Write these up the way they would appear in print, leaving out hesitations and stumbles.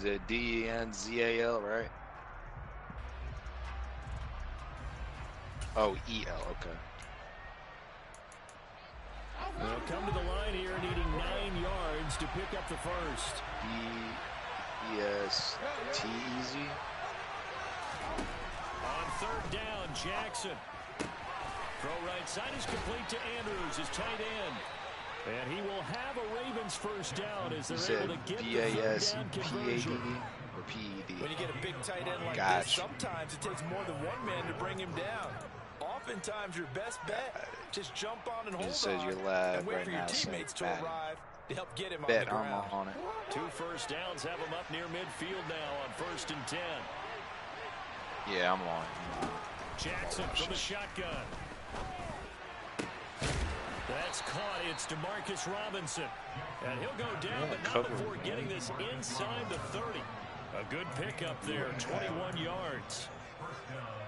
it D-E-N-Z-A-L, right? Oh, E-L, okay. They'll come to the line here needing 9 yards to pick up the first. E-S-T easy. On third down, Jackson. Throw right side is complete to Andrews, his tight end. And he will have a Ravens first down as they're able to get the third down conversion. Or P-E-D? When you get a big tight end like this, sometimes it takes more than one man to bring him down. Oftentimes, your best bet, just jump on and hold on and wait for your teammates to arrive to help get him on the ground. I'm on it. 2 first downs have him up near midfield now on 1st and 10. Yeah, I'm on. Jackson from the shotgun. That's caught. It's DeMarcus Robinson. And he'll go down, but not before getting this inside the 30. A good pickup there, 21 yards.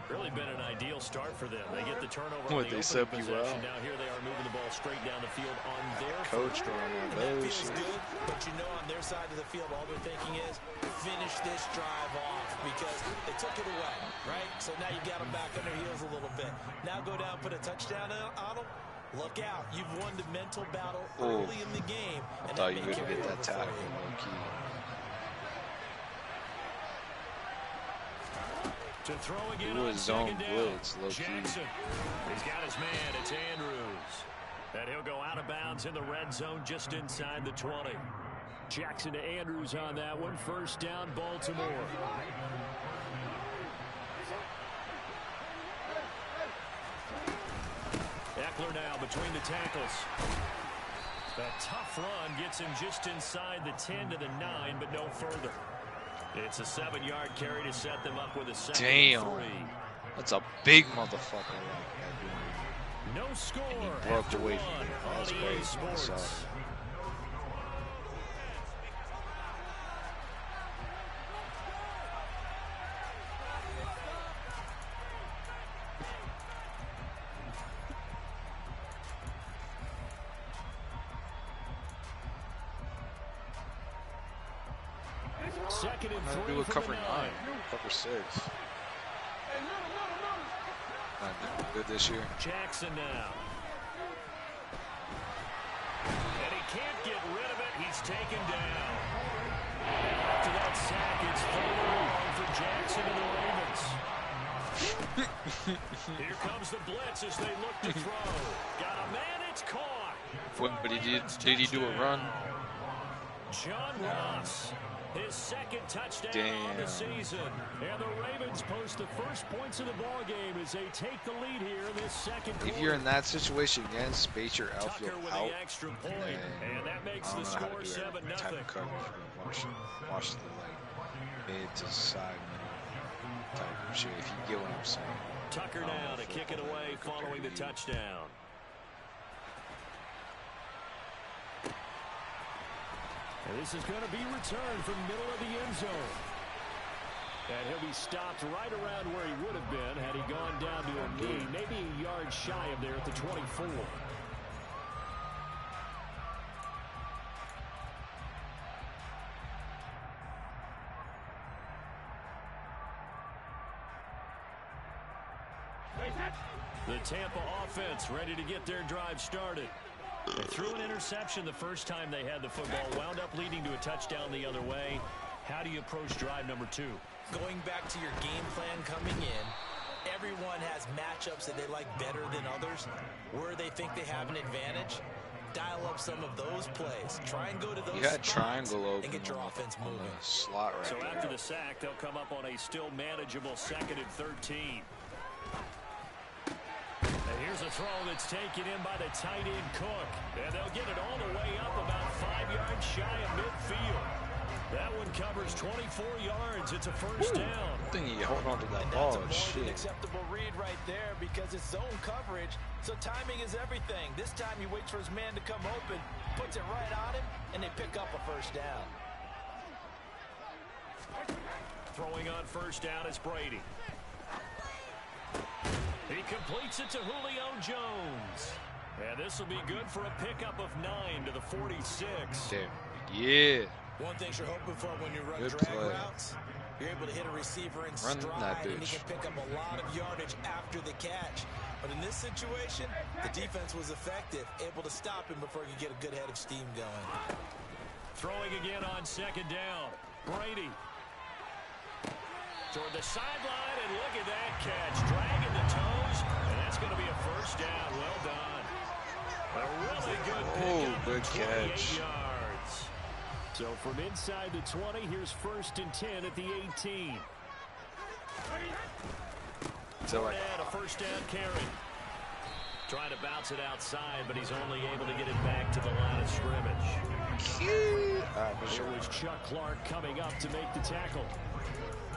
Really been an ideal start for them. They get the turnover on the opening possession. Now here they are moving the ball straight down the field on their coach throwing that feels good, but you know on their side of the field all they're thinking is finish this drive off because they took it away, right? So now you got them back on their heels a little bit. Now go down, put a touchdown on them. Look out. You've won the mental battle early in the game. I thought you were going to get that tackle low-key. To throw again on zone second down. blitz, low-key. Jackson. He's got his man. It's Andrews. And he'll go out of bounds in the red zone just inside the 20. Jackson to Andrews on that one. First down, Baltimore. Eckler now between the tackles. A tough run gets him just inside the 10 to the 9, but no further. It's a 7-yard carry to set them up with a second and 3. That's a big motherfucker. No score. And he broke away from it. That's crazy. Second and 3. Do a cover 9, cover 6. Not good this year. Jackson now. And he can't get rid of it. He's taken down. And after that sack, it's 3rd and long for Jackson and the Ravens. Here comes the blitz as they look to throw. Got a man, it's caught. But did he do a run? John Ross. His second touchdown on the season. And the Ravens post the first points of the ball game as they take the lead here in this second quarter. If you're in that situation again, space your outfield out. The extra point, and that makes the score 7-0. Watch the mid to side type of shit. If you get what I'm saying. Tucker now to kick it away following the touchdown. And this is going to be returned from middle of the end zone. And he'll be stopped right around where he would have been had he gone down to a knee, maybe a yard shy of there at the 24. The Tampa offense ready to get their drive started. They threw an interception the first time they had the football, wound up leading to a touchdown the other way. How do you approach drive number 2? Going back to your game plan coming in, everyone has matchups that they like better than others. Where they think they have an advantage, dial up some of those plays. Try and go to those spots triangle open and get your offense moving. Slot right so there. After the sack, they'll come up on a still manageable 2nd and 13. And here's a throw that's taken in by the tight end Cook. And they'll get it all the way up about 5 yards shy of midfield. That one covers 24 yards. It's a first down. I think you hold on to that ball. That's a more than acceptable read right there because it's zone coverage. So timing is everything. This time he waits for his man to come open, puts it right on him, and they pick up a first down. Throwing on first down is Brady. He completes it to Julio Jones. And this will be good for a pickup of 9 to the 46. Damn. Yeah. One thing you're hoping for when you run Good drag play. routes, you're able to hit a receiver in Run stride, that and he bitch. can pick up a lot of yardage after the catch. But in this situation, the defense was effective, able to stop him before he could get a good head of steam going. Throwing again on second down. Brady. Toward the sideline, and look at that catch. Dragging the toes, and that's going to be a first down. Well done. A really good pickup. Good catch. 28 yards. So from inside the 20, here's 1st and 10 at the 18. So like, And a first down carry. Trying to bounce it outside, but he's only able to get it back to the line of scrimmage. There was Chuck Clark coming up to make the tackle.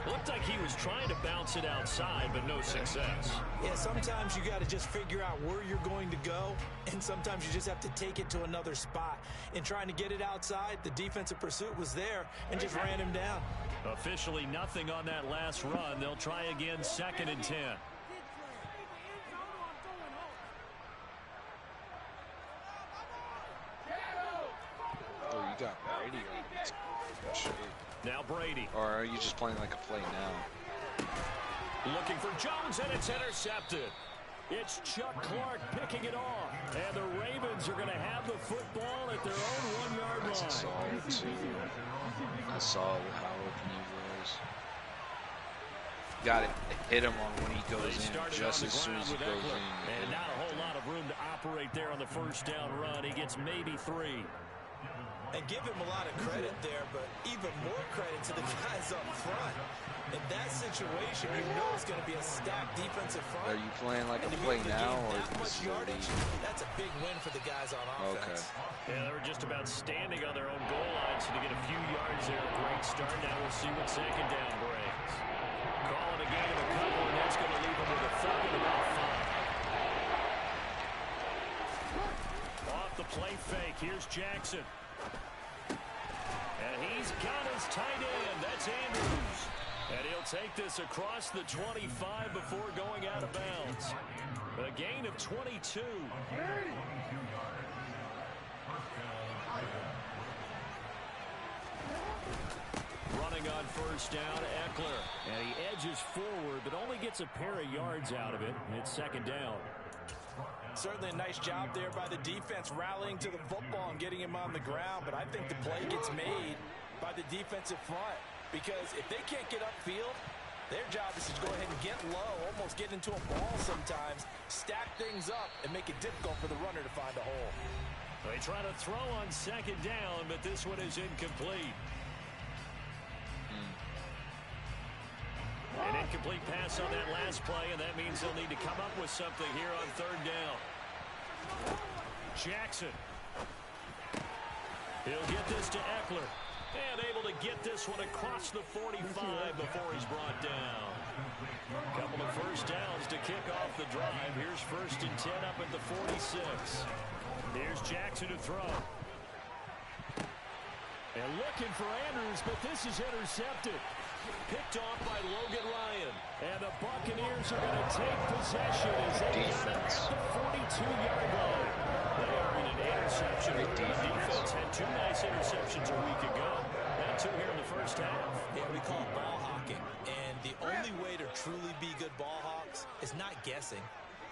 Looked like he was trying to bounce it outside, but no success. Yeah, sometimes you got to just figure out where you're going to go, and sometimes you just have to take it to another spot. In trying to get it outside, the defensive pursuit was there and just ran him down. Officially nothing on that last run. They'll try again, 2nd and 10. oh, you got Brady on it. Shit. Now Brady. Or are you just playing like a play now? Looking for Jones, and it's intercepted. It's Chuck Clark picking it off. And the Ravens are going to have the football at their own 1-yard line. I saw it too. I saw how open he was. Got it. Hit him on when he goes in. Just as soon as he goes in. And not a whole lot of room to operate there on the first down run. He gets maybe 3. And give him a lot of credit there, but even more credit to the guys up front. In that situation, you know it's going to be a stacked defensive front. Are you playing like a play now, or is this yardage? That's a big win for the guys on offense. Okay. Yeah, they were just about standing on their own goal line, so to get a few yards there, a great start. Now we'll see what second down brings. Calling a game of a couple, and that's going to leave them with a 3rd and about 5. Off the play fake, here's Jackson. And he's got his tight end. That's Andrews. And he'll take this across the 25 before going out of bounds. A gain of 22. Running on first down, Eckler. And he edges forward, but only gets a pair of yards out of it. And it's 2nd down. Certainly a nice job there by the defense, rallying to the football and getting him on the ground. But I think the play gets made by the defensive front, because if they can't get upfield, their job is to go ahead and get low, almost get into a ball sometimes, stack things up, and make it difficult for the runner to find a hole. They try to throw on 2nd down, but this one is incomplete. An incomplete pass on that last play, and that means they'll need to come up with something here on 3rd down. Jackson. He'll get this to Eckler. And able to get this one across the 45 before he's brought down. Couple of first downs to kick off the drive. Here's 1st and 10 up at the 46. Here's Jackson to throw. And looking for Andrews, but this is intercepted. Picked off by Logan Ryan. And the Buccaneers are going to take possession as they get the 42-yard line. They are in an interception. The defense had 2 nice interceptions a week ago. And 2 here in the first half. Yeah, we call it ball hawking. And the only way to truly be good ball hawks is not guessing.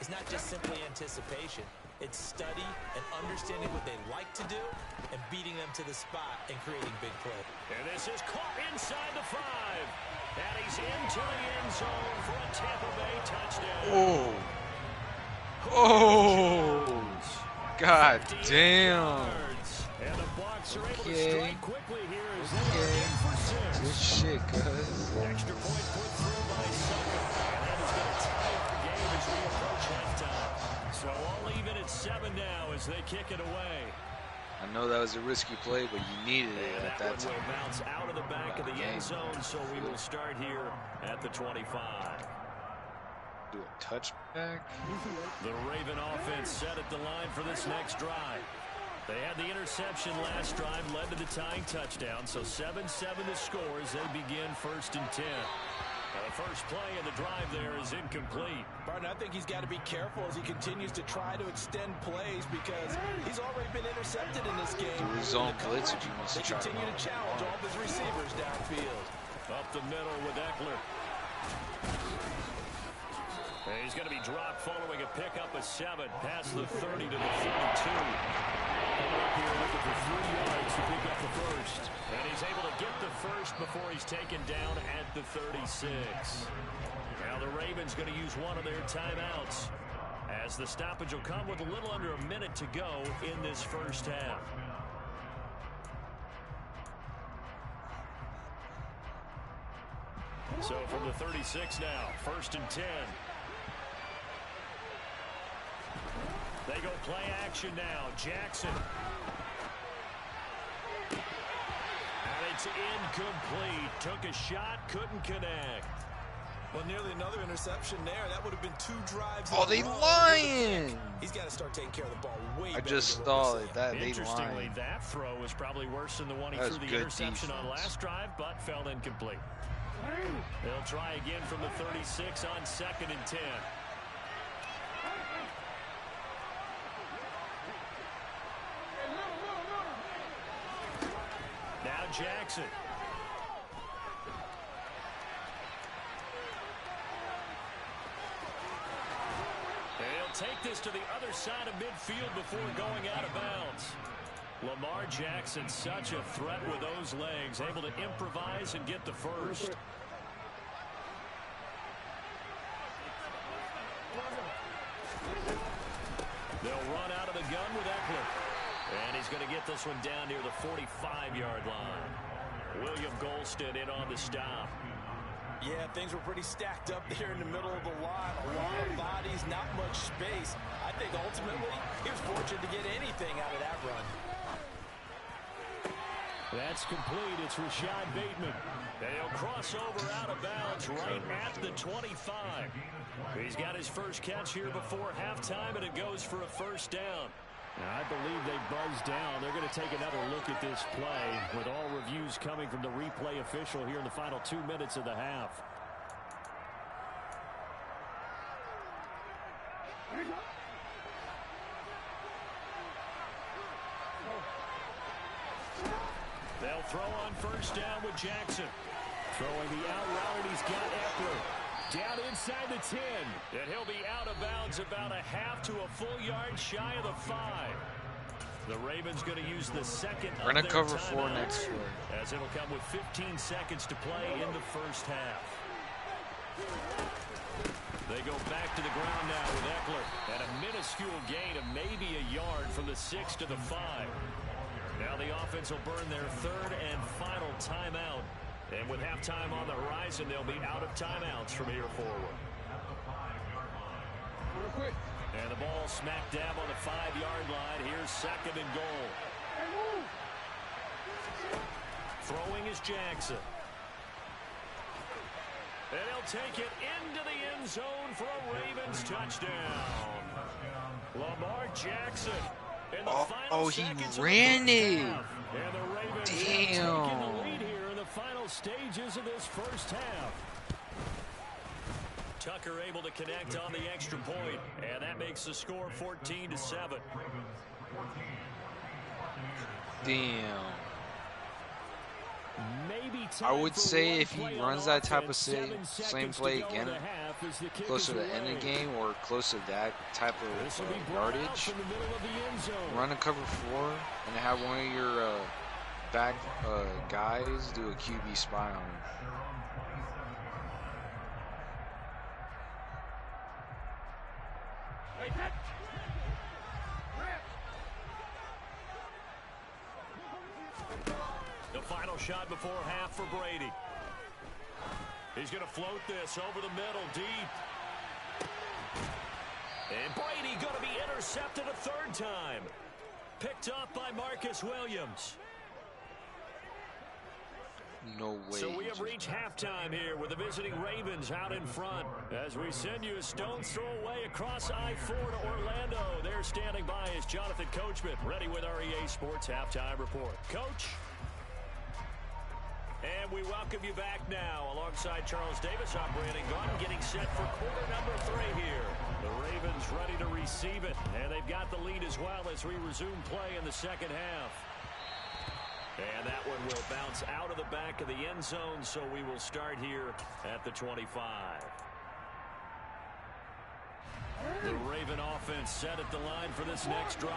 It's not just simply anticipation. It's study and understanding what they like to do and beating them to the spot and creating big plays. And this is caught inside the 5. And he's into the end zone for a Tampa Bay touchdown. Oh. Oh. God damn. And the Bucs are able to strike quickly here as they are in for 6. Good shit, cuz. Extra point put through by Sucker. And that is going to tie up the game as we approach halftime. So all even at 7 now as they kick it away. I know that was a risky play, but you needed it at that time. Will bounce out of the back of the end zone, so we will start here at the 25. Do a touchback. The Raven offense set at the line for this next drive. They had the interception last drive, led to the tying touchdown, so 7-7 to score as they begin 1st and 10. The first play of the drive there is incomplete. Barton, I think he's got to be careful as he continues to try to extend plays because he's already been intercepted in this game. Do his own blitz if you want to They try continue to challenge all of his receivers downfield. Up the middle with Eckler. And he's going to be dropped following a pickup of 7 past the 30 to the 42. Coming up here looking for 3 yards to pick up the first. And he's able to get the first before he's taken down at the 36. Now the Ravens going to use one of their timeouts, as the stoppage will come with a little under a minute to go in this first half. So from the 36 now, 1st and 10. They go play action now. Jackson. And it's incomplete. Took a shot, couldn't connect. Well, nearly another interception there. That would have been 2 drives. Oh, they lying! He's got to start taking care of the ball way I better just than what thought we're seeing. that they Interestingly, lying. that throw was probably worse than the one he That was threw the good interception on defense. last drive, but fell incomplete. They'll try again from the 36 on 2nd and 10. Now Jackson. And he'll take this to the other side of midfield before going out of bounds. Lamar Jackson, such a threat with those legs, able to improvise and get the first. They'll run out of the gun with Eckler. And he's going to get this one down near the 45-yard line. William Golston in on the stop. Yeah, things were pretty stacked up there in the middle of the line. A lot of bodies, not much space. I think ultimately he was fortunate to get anything out of that run. That's complete. It's Rashad Bateman. They'll cross over out of bounds right at the 25. He's got his first catch here before halftime, and it goes for a first down. I believe they buzzed down. They're going to take another look at this play, with all reviews coming from the replay official here in the final 2 minutes of the half. They'll throw on first down with Jackson. Throwing the out route, he's got Eckler. Down inside the 10. And he'll be out of bounds about a half to a full yard shy of the 5. The Ravens going to use the second. We're going to cover 4 next quarter. As it'll come with 15 seconds to play in the first half. They go back to the ground now with Eckler. And a minuscule gain of maybe a yard from the 6 to the 5. Now the offense will burn their 3rd and final timeout. And with halftime on the horizon, they'll be out of timeouts from here forward. And the ball smack dab on the 5-yard line. Here's 2nd and goal. Throwing is Jackson. And he'll take it into the end zone for a Ravens touchdown. Lamar Jackson. He ran it. And the Ravens have taken the lead here in the final stages of this first half. Tucker able to connect on the extra point, and that makes the score 14-7. Damn. Maybe I would say if he runs that type of same play again, closer to the end of the game or close to that type of yardage, run a cover 4 and have one of your back guys do a QB spy on him. The final shot before half for Brady. He's going to float this over the middle, deep. And Brady going to be intercepted a 3rd time. Picked up by Marcus Williams. No way. So we have reached halftime here with the visiting Ravens out in front. As we send you a stone's throw away across I-4 to Orlando. There standing by is Jonathan Coachman, ready with our EA Sports Halftime Report. Coach? And we welcome you back now alongside Charles Davis. I'm Brandon Gaudin getting set for quarter number 3 here. The Ravens ready to receive it, and they've got the lead as well as we resume play in the second half. And that one will bounce out of the back of the end zone, so we will start here at the 25. The Raven offense set at the line for this next drive.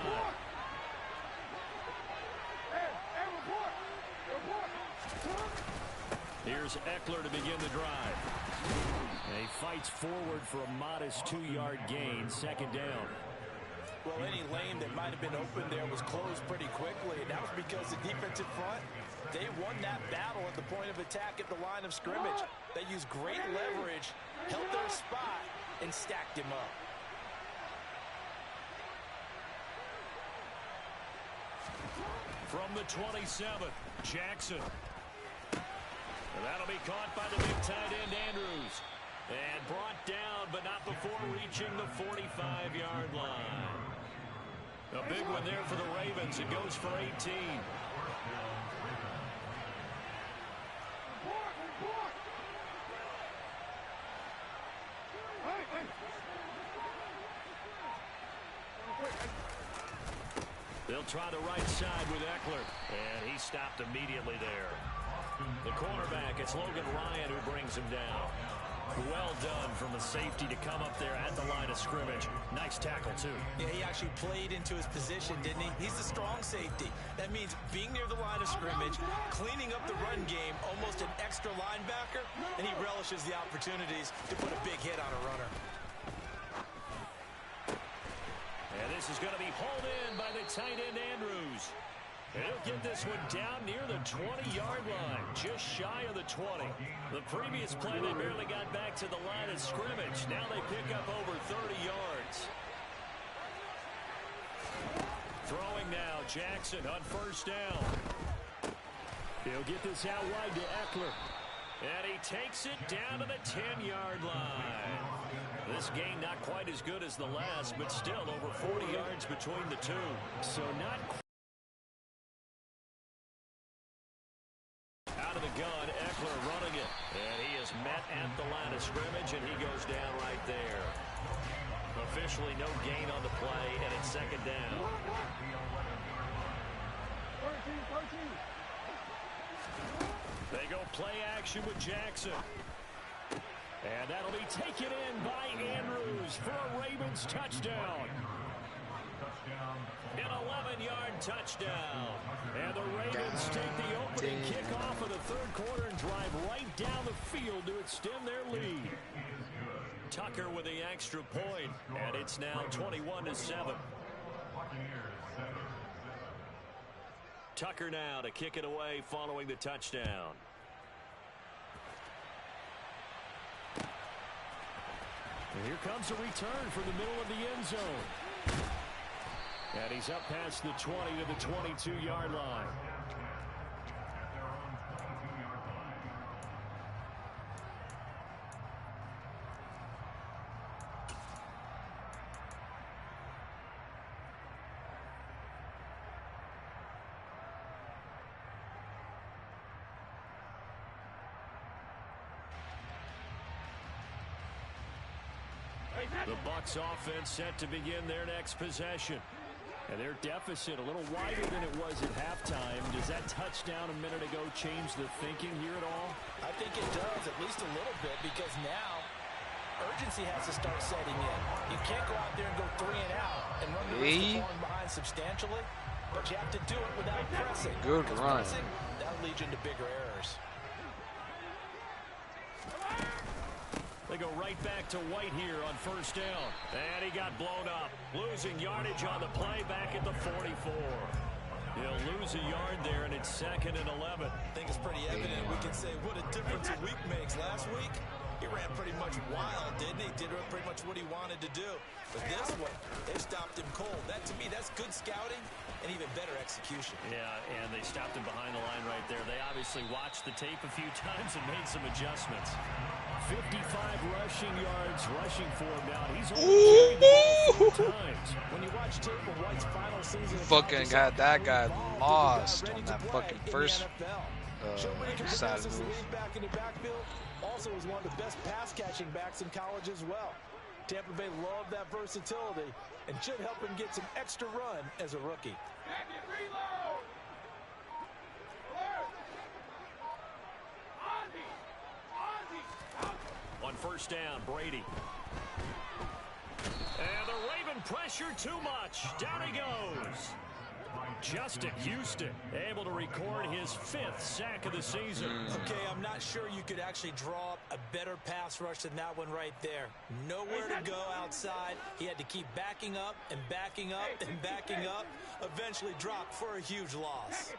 Here's Eckler to begin the drive. And he fights forward for a modest 2-yard gain, second down. Well, any lane that might have been open there was closed pretty quickly, and that was because the defensive front, they won that battle at the point of attack at the line of scrimmage. They used great leverage, held their spot, and stacked him up. From the 27, Jackson. And that'll be caught by the big tight end, Andrews. And brought down, but not before reaching the 45-yard line. A big one there for the Ravens. It goes for 18. They'll try the right side with Eckler. And he stopped immediately there. The cornerback, it's Logan Ryan who brings him down. Well done from the safety to come up there at the line of scrimmage. Nice tackle, too. Yeah, he actually played into his position, didn't he? He's a strong safety. That means being near the line of scrimmage, cleaning up the run game, almost an extra linebacker, and he relishes the opportunities to put a big hit on a runner. And this is going to be hauled in by the tight end, Andrews. And he'll get this one down near the 20-yard line, just shy of the 20. The previous play, they barely got back to the line of scrimmage. Now they pick up over 30 yards. Throwing now, Jackson on first down. He'll get this out wide to Eckler. And he takes it down to the 10-yard line. This game not quite as good as the last, but still over 40 yards between the two. So not quite. Out of the gun, Eckler running it. And he is met at the line of scrimmage, and he goes down right there. Officially no gain on the play, and it's second down. They go play action with Jackson. And that'll be taken in by Andrews for a Ravens touchdown. An 11-yard touchdown. And the Ravens take the opening kickoff of the third quarter and drive right down the field to extend their lead. Tucker with the extra point, and it's now 21-7. Tucker now to kick it away following the touchdown. And here comes a return from the middle of the end zone. And he's up past the 20 to the 22-yard line. The Bucs offense set to begin their next possession. And their deficit a little wider than it was at halftime. Does that touchdown a minute ago change the thinking here at all? I think it does, at least a little bit, because now urgency has to start setting in. You can't go out there and go 3 and out and run the risk of falling behind substantially, but you have to do it without pressing. Good run. Pressing, that'll lead you into bigger errors. They go right back to White here on first down. And he got blown up. Losing yardage on the play back at the 44. He'll lose a yard there, and it's 2nd and 11. I think it's pretty evident. We can say what a difference a week makes. Last week, he ran pretty much wild, didn't he? Did pretty much what he wanted to do. But this one, they stopped him cold. That, to me, that's good scouting and even better execution. Yeah, and they stopped him behind the line right there. They obviously watched the tape a few times and made some adjustments. 55 rushing yards rushing for him now. He's only carried the ball 4 times. When you watch tape of White's final season, fucking got that guy lost on that fucking first side move. Back in the backfield. Also was one of the best pass catching backs in college as well. Tampa Bay loved that versatility and should help him get some extra run as a rookie. On first down, Brady. And the Raven pressure too much. Down he goes. Justin Houston able to record his 5th sack of the season. Okay, I'm not sure you could actually draw up a better pass rush than that one right there. Nowhere to go outside. He had to keep backing up and backing up and backing up. Eventually dropped for a huge loss.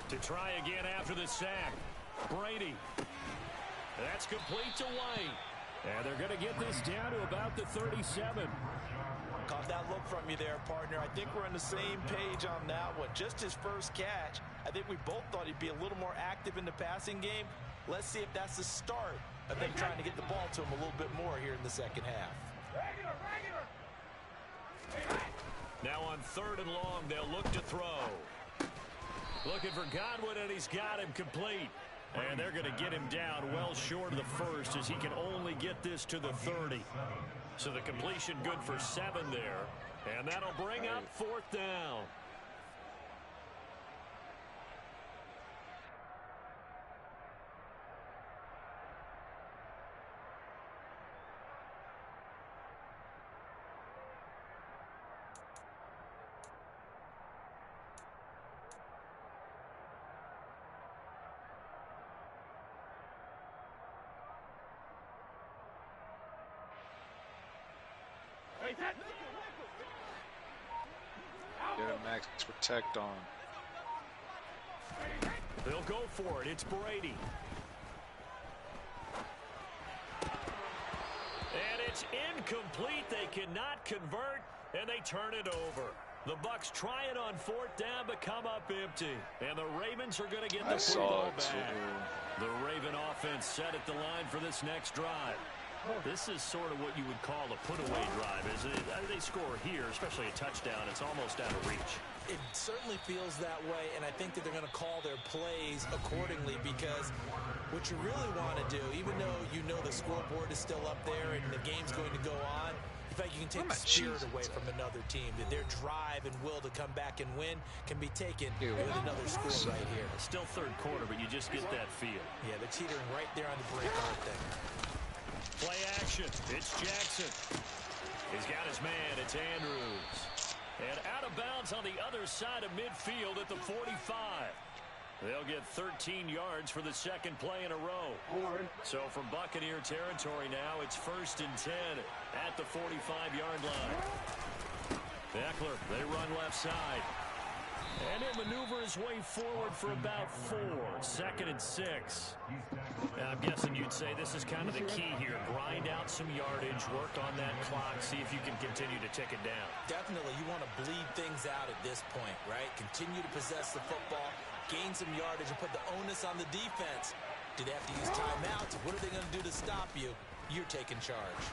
To try again after the sack. Brady. That's complete to White. And they're going to get this down to about the 37. Caught that look from you there, partner. I think we're on the same page on that one. Just his first catch. I think we both thought he'd be a little more active in the passing game. Let's see if that's the start of them trying to get the ball to him a little bit more here in the second half. Now on 3rd and long, they'll look to throw. Looking for Godwin, and he's got him complete. And they're going to get him down well short of the first as he can only get this to the 30. So the completion good for 7 there. And that'll bring up 4th down. Get a max protect on. They'll go for it. It's Brady. And it's incomplete. They cannot convert, and they turn it over. The Bucs try it on 4th down, but come up empty. And the Ravens are going to get the football back. The Raven offense set at the line for this next drive. This is sort of what you would call a put-away drive, isn't it? They score here, especially a touchdown. It's almost out of reach. It certainly feels that way, and I think that they're going to call their plays accordingly because what you really want to do, even though you know the scoreboard is still up there and the game's going to go on, in fact, you can take the spirit away from another team. That their drive and will to come back and win can be taken with another score right here. It's still 3rd quarter, but you just get that feel. Yeah, they're teetering right there on the brink, aren't they? Play action. It's Jackson. He's got his man. It's Andrews. And out of bounds on the other side of midfield at the 45. They'll get 13 yards for the 2nd play in a row. So from Buccaneer territory now, it's 1st and 10 at the 45-yard line. Eckler, they run left side. And he'll maneuver his way forward for about 4. 2nd and 6. Now, I'm guessing you'd say this is kind of the key here. Grind out some yardage, work on that clock, see if you can continue to tick it down. Definitely, you want to bleed things out at this point, right? Continue to possess the football, gain some yardage, and put the onus on the defense. Do they have to use timeouts? What are they going to do to stop you? You're taking charge.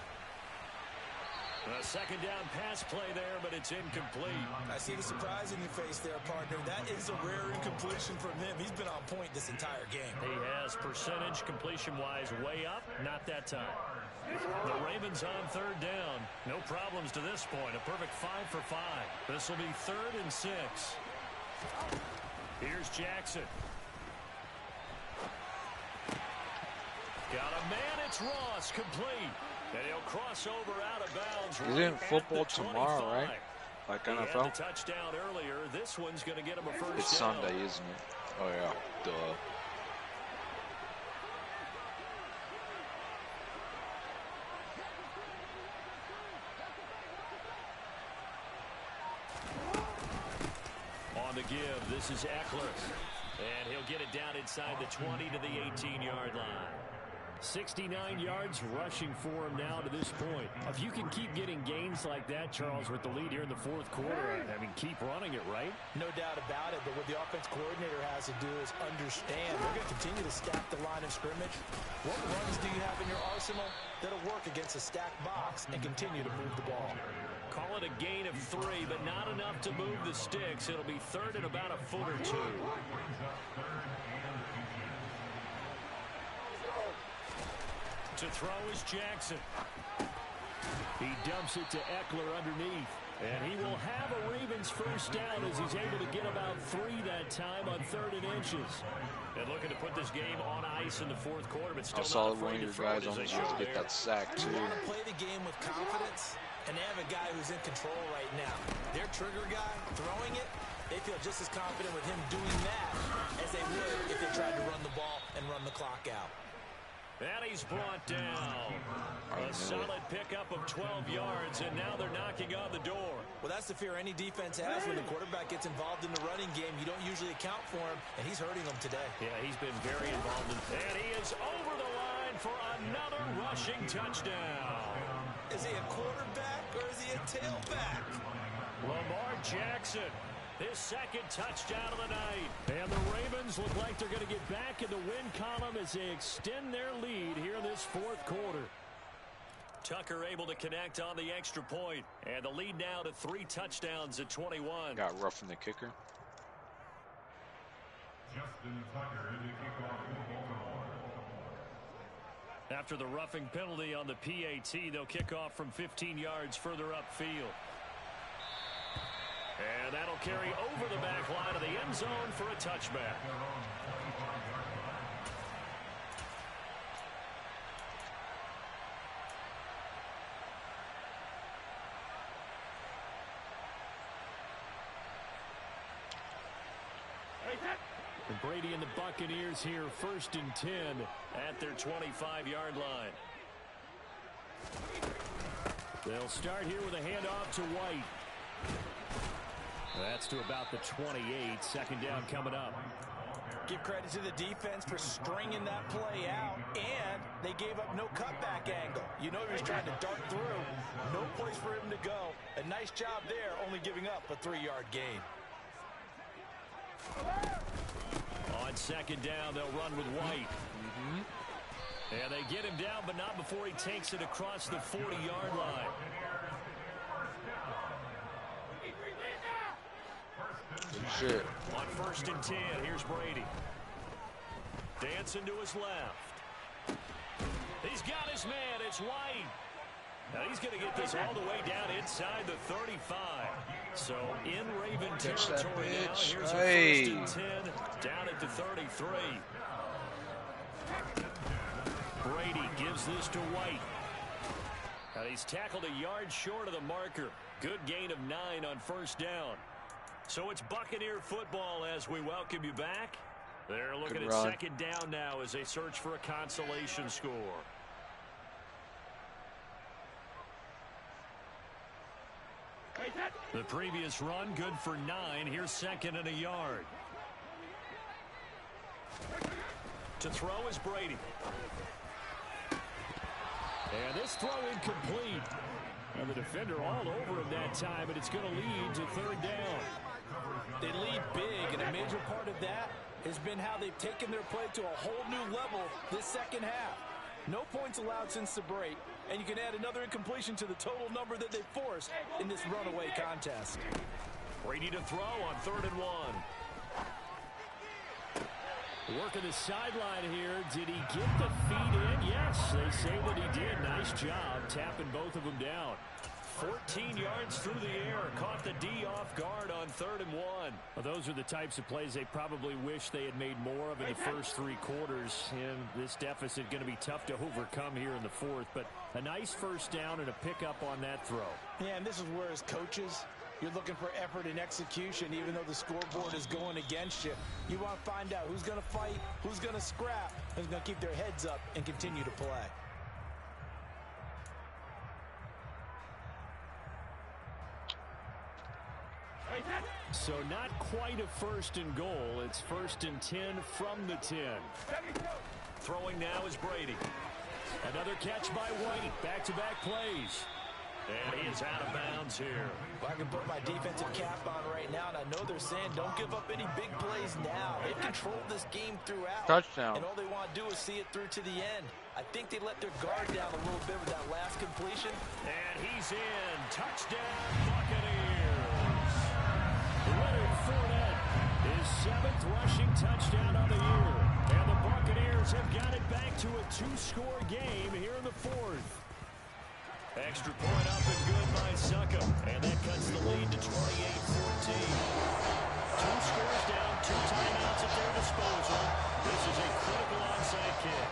A 2nd down pass play there, but it's incomplete. I see the surprise in your face there, partner. That is a rare incompletion from him. He's been on point this entire game. He has percentage completion-wise way up, not that time. The Ravens on 3rd down. No problems to this point. A perfect 5 for 5. This will be 3rd and 6. Here's Jackson. Got a man. It's Ross, complete. And he'll cross over out of bounds. Isn't football tomorrow, right? Like NFL? He had the touchdown earlier. This one's going to get him a first It's down. Sunday, isn't it? Oh, yeah. Duh. On the give, this is Eckler. And he'll get it down inside the 20 to the 18-yard line. 69 yards rushing for him now to this point. If you can keep getting gains like that, Charles, with the lead here in the fourth quarter, I mean, keep running it, right? No doubt about it, but what the offense coordinator has to do is understand they're going to continue to stack the line of scrimmage. What runs do you have in your arsenal that'll work against a stacked box and continue to move the ball? Call it a gain of 3, but not enough to move the sticks. It'll be third and about a foot or two. To throw is Jackson. He dumps it to Eckler underneath. And he will have a Ravens first down as he's able to get about 3 that time on 3rd and inches. And looking to put this game on ice in the fourth quarter, but still not afraid to throw it as they should get that sack too. You want to play the game with confidence, and they have a guy who's in control right now. Their trigger guy throwing it, they feel just as confident with him doing that as they would if they tried to run the ball and run the clock out. And he's brought down. A solid pickup of 12 yards, and now they're knocking on the door. Well, that's the fear any defense has when the quarterback gets involved in the running game. You don't usually account for him, and he's hurting them today. Yeah, he's been very involved. And he is over the line for another rushing touchdown. Is he a quarterback or is he a tailback? Lamar Jackson. His second touchdown of the night. And the Ravens look like they're going to get back in the win column as they extend their lead here in this fourth quarter. Tucker able to connect on the extra point. And the lead now to 3 touchdowns at 21. Got rough in the kicker. After the roughing penalty on the PAT, they'll kick off from 15 yards further upfield. And that'll carry over the back line of the end zone for a touchback. And Brady and the Buccaneers here, 1st and 10 at their 25-yard line. They'll start here with a handoff to White. That's to about the 28. 2nd down coming up. Give credit to the defense for stringing that play out, and they gave up no cutback angle. You know he was trying to dart through. No place for him to go. A nice job there, only giving up a 3-yard gain. On 2nd down, they'll run with White. And they get him down, but not before he takes it across the 40-yard line. Shit. On 1st and 10, here's Brady. Dancing to his left. He's got his man. It's White. Now he's going to get this all the way down inside the 35. So in Raven territory now. Here's a 1st and 10 down at the 33. Brady gives this to White. Now he's tackled a yard short of the marker. Good gain of 9 on 1st down. So it's Buccaneer football as we welcome you back. They're looking at 2nd down now as they search for a consolation score. The previous run good for 9. Here's 2nd and a yard. To throw is Brady. And this throw incomplete. And the defender all over him that time, and it's going to lead to 3rd down. They lead big, and a major part of that has been how they've taken their play to a whole new level this 2nd half. No points allowed since the break, and you can add another incompletion to the total number that they forced in this runaway contest. Brady to throw on 3rd and 1. Working the sideline here. Did he get the feet in? Yes, they say that he did. Nice job tapping both of them down. 14 yards through the air. Caught the D off guard on 3rd and 1. Well, those are the types of plays they probably wish they had made more of in the first 3 quarters. And this deficit going to be tough to overcome here in the 4th. But a nice 1st down and a pickup on that throw. Yeah, and this is where as coaches, you're looking for effort and execution, even though the scoreboard is going against you. You want to find out who's going to fight, who's going to scrap, who's going to keep their heads up and continue to play. So not quite a 1st and goal. It's 1st and 10 from the 10. Throwing now is Brady. Another catch by White. Back-to-back plays. And he is out of bounds here. Well, I can put my defensive cap on right now, and I know they're saying don't give up any big plays now. They've controlled this game throughout. Touchdown. And all they want to do is see it through to the end. I think they let their guard down a little bit with that last completion. And he's in. Touchdown, Buccaneers. Leonard Fournette, his 7th rushing touchdown of the year. And the Buccaneers have got it back to a 2-score game here in the 4th. Extra point up and good by Succop. And that cuts the lead to 28-14. 2 scores down, 2 timeouts at their disposal. This is a critical onside kick.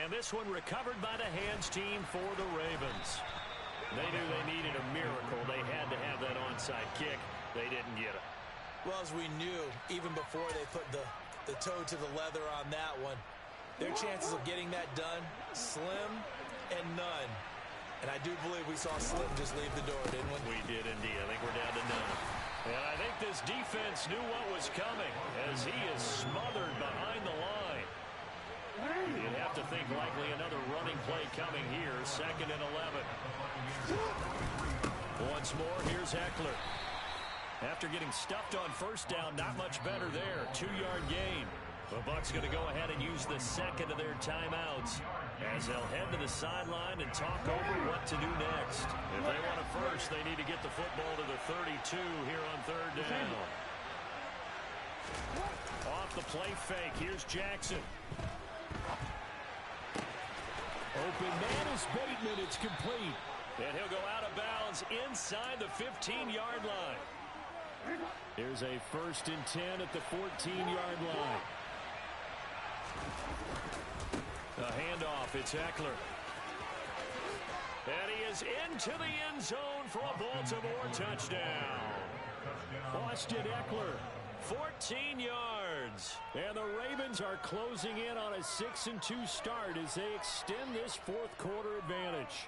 And this one recovered by the hands team for the Ravens. They knew they needed a miracle. They had to have that onside kick. They didn't get it. Well, as we knew, even before they put the toe to the leather on that one, their chances of getting that done, slim and none. And I do believe we saw Slim just leave the door, didn't we? We did indeed. I think we're down to none. And I think this defense knew what was coming as he is smothered behind the line. You'd have to think likely another running play coming here. 2nd and 11. Once more, here's Eckler. After getting stuffed on 1st down, not much better there. 2-yard gain. The Bucs going to go ahead and use the 2nd of their timeouts as they'll head to the sideline and talk over what to do next. If they want it first, they need to get the football to the 32 here on 3rd down. Off the play fake. Here's Jackson. Open man is Bateman. It's complete. And he'll go out of bounds inside the 15-yard line. Here's a 1st and 10 at the 14-yard line. A handoff. It's Eckler. And he is into the end zone for a Baltimore touchdown. Austin Eckler, 14 yards. And the Ravens are closing in on a 6-2 start as they extend this 4th quarter advantage.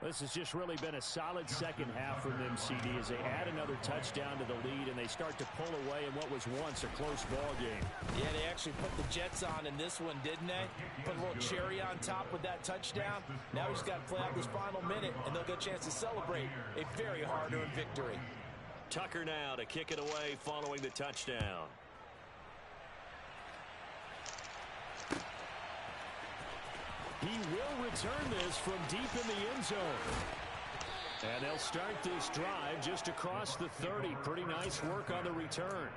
This has just really been a solid second half from them, CD, as they add another touchdown to the lead and they start to pull away in what was once a close ball game. Yeah, they actually put the Jets on in this one, didn't they? Put a little cherry on top with that touchdown. Now we just got to play out this final minute, and they'll get a chance to celebrate a very hard-earned victory. Tucker now to kick it away following the touchdown. He will return this from deep in the end zone. And they'll start this drive just across the 30. Pretty nice work on the return.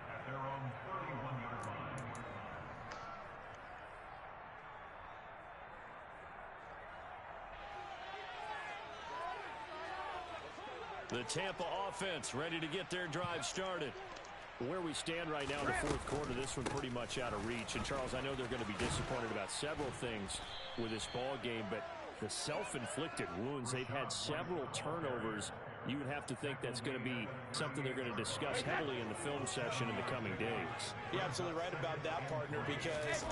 The Tampa offense ready to get their drive started. Where we stand right now in the 4th quarter, this one pretty much out of reach. And, Charles, I know they're going to be disappointed about several things with this ball game, but the self-inflicted wounds, they've had several turnovers. You would have to think that's going to be something they're going to discuss heavily in the film session in the coming days. You're absolutely right about that, partner, because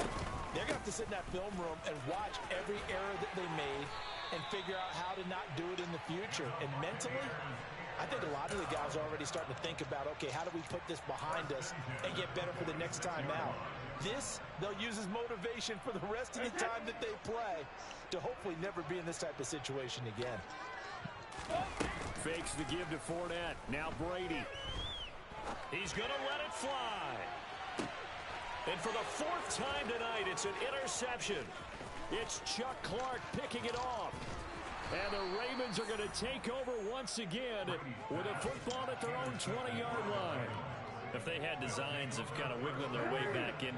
they're going to have to sit in that film room and watch every error that they made and figure out how to not do it in the future. And mentally, I think a lot of the guys are already starting to think about, okay, how do we put this behind us and get better for the next time out? This, they'll use as motivation for the rest of the time that they play to hopefully never be in this type of situation again. Fakes the give to Fournette. Now Brady. He's going to let it fly. And for the 4th time tonight, it's an interception. It's Chuck Clark picking it off. And the Ravens are going to take over once again with a football at their own 20-yard line. If they had designs of kind of wiggling their way back into